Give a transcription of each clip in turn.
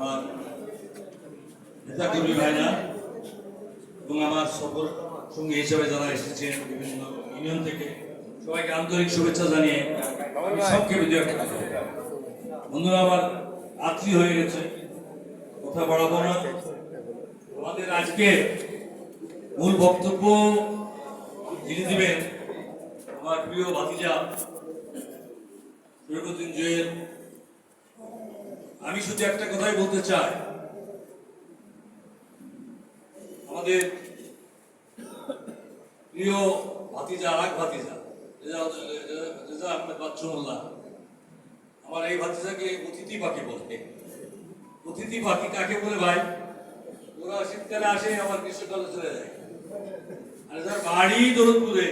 আমার নেতাকর্মী ভাইরা এবং আমার সকল সঙ্গী হিসেবে যারা এসেছেন বিভিন্ন ইউনিয়ন থেকে সবাইকে আন্তরিক শুভেচ্ছা জানিয়ে আমি সংক্ষেপে দু একটা কথা বন্ধুরা, আমার রাত্রি হয়ে গেছে, কথা বাড়াবো না। আমাদের আজকে মূল বক্তব্য যিনি দিবেন আমার প্রিয় ভাতিজা শরীফুদ্দিন জুয়েল। আমি শুধু একটা কথাই বলতে চাই, আমাদের প্রিয় ভাতিজা আর এক ভাতিজা রেজা আহমেদ বাচ্চু মোল্লা, আমার এই ভাতিজাকে অতিথি পাখি বলে। অতিথি পাখি কাকে বলে ভাই? ওরা শীতকালে আসে, আমার গ্রীষ্মকালে চলে যায়। আর যার বাড়ি দৌলতপুরে,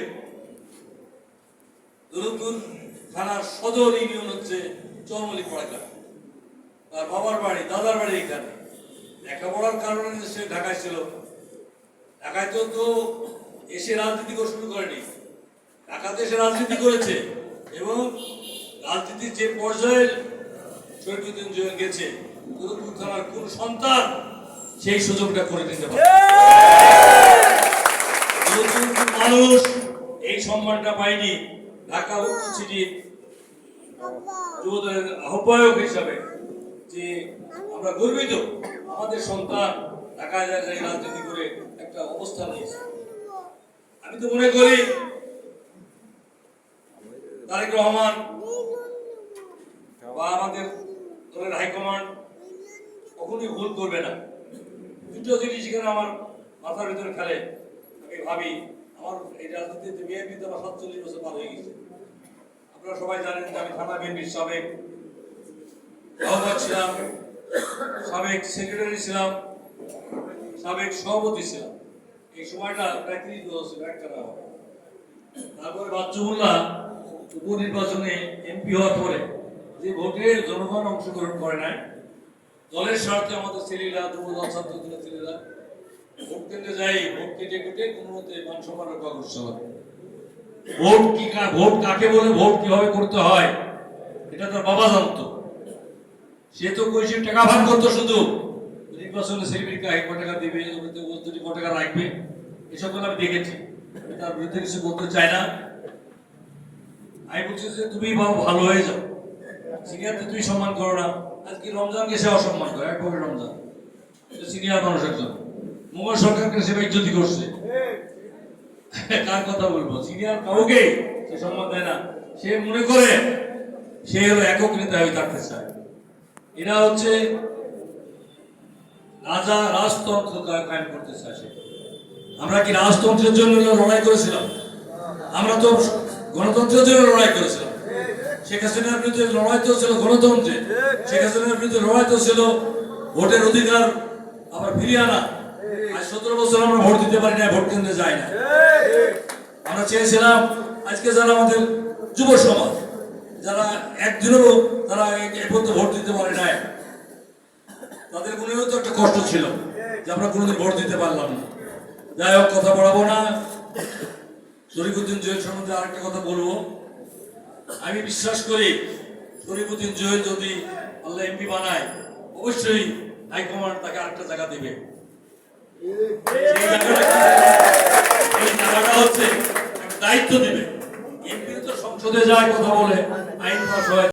দৌলতপুর থানার সদর ইউনিয়ন হচ্ছে চৌমলি পড়াকা, তার বাবার বাড়ি দাদার বাড়ি এখানে। লেখাপড়ার কারণে সে ঢাকায় ছিল। ঢাকায় তো এসে রাজনীতি শুরু করেনি, ঢাকাতে এসে রাজনীতি করেছে এবং রাজনীতির যে পর্যায়ে শরীফুদ্দিন জুয়েল গেছে, দৌলতপুর থানার কোন সন্তান সেই সুযোগটা করে নিতে পারে? মানুষ এই সম্মানটা পায়নি। ঢাকা উত্তর সিটির যুবদলের আহ্বায়ক হিসাবে যে আমরা গর্বিত, আমাদের সন্তান ঢাকায় যায় রাজনীতি করে একটা অবস্থান নিয়েছে। আমি তো মনে করি তারেক রহমান বা আমাদের দলের হাইকমান্ড কখনোই ভুল করবে না। দুটো জিনিস এখানে আমার মাথার ভিতরে খেলে। আমি ভাবি, আমার এই রাজনীতিতে বিএনপিতে আমার 47 বছর পার হয়ে গেছে। আপনারা সবাই জানেন যে আমি থানা বিএনপির সাবেক আহ্বায়ক ছিলাম, সাবেক সেক্রেটারি ছিলাম, সাবেক সভাপতি ছিলাম। এই সময়টা প্রায় 30 বছর ছিল একটা না। তারপরে বাচ্চু মোল্লা উপনির্বাচনে এমপি হওয়ার পরে যে ভোটে জনগণ অংশগ্রহণ করে নাই, দলের স্বার্থে আমাদের ছেলেরা, যুবদল ছাত্র দলের ছেলেরা ভোট কেন্দ্রে যাই, ভোট কেটে কেটে কোনো মতে মান সম্মান রক্ষা করতে হবে। ভোট কি, ভোট কাকে বলে, ভোট কিভাবে করতে হয় এটা তার বাবা জানতো। সে তো কইছে টাকা ভাগ করতো, শুধু নির্বাচনে সেলিব্রিটিকে কয় টাকা দিবে, কয় টাকা রাখবে, এসব আমি দেখেছি। তার বিরুদ্ধে কিছু বলতে চাই না। আমি বলছি যে তুমি বাবা ভালো হয়ে যাও, সিনিয়রকে তুমি সম্মান করো না। আজকে রমজানকে সে অসম্মান করে, একভাবে রমজান সিনিয়র মানুষ একজন মোগল সরকারকে সে বেজ্জতি করছে। কার কথা বলবো? সিনিয়র কাউকে সে সম্মান দেয় না। সে মনে করে সে হলো একক নেতা হয়ে থাকতে চায়। এরা হচ্ছে রাজা, রাজতন্ত্র কায়েম করতে চায়। আমরা কি রাজতন্ত্রের জন্য লড়াই করেছিলাম? আমরা তো গণতন্ত্রের জন্য লড়াই করেছিলাম। শেখ হাসিনার বিরুদ্ধে লড়াই তো ছিল গণতন্ত্রে, শেখ হাসিনার বিরুদ্ধে লড়াই তো ছিল ভোটের অধিকার আবার ফিরিয়ে আনা। আজ 17 বছর আমরা ভোট দিতে পারি না, ভোট কেন্দ্রে যাই না। আমরা চেয়েছিলাম আজকে যারা আমাদের যুব সমাজ, যারা একদিনও তারা ভোট দিতে পারে নাই, তাদের মনেও তো একটা কষ্ট ছিল যে আমরা কোনোদিন ভোট দিতে পারলাম না। যাই হোক, কথা বলাবো না। শরীফুদ্দিন জুয়েল সম্বন্ধে আরেকটা কথা বলবো। আমি বিশ্বাস করি শরীফুদ্দিন জুয়েল যদি আল্লাহ এমপি বানায়, অবশ্যই হাইকমান্ড তাকে আরেকটা জায়গা দেবে। এই জায়গাটা হচ্ছে দায়িত্ব দিবে। এমপি তো সংসদে যায়, কথা বলে, আইন পাস হয়।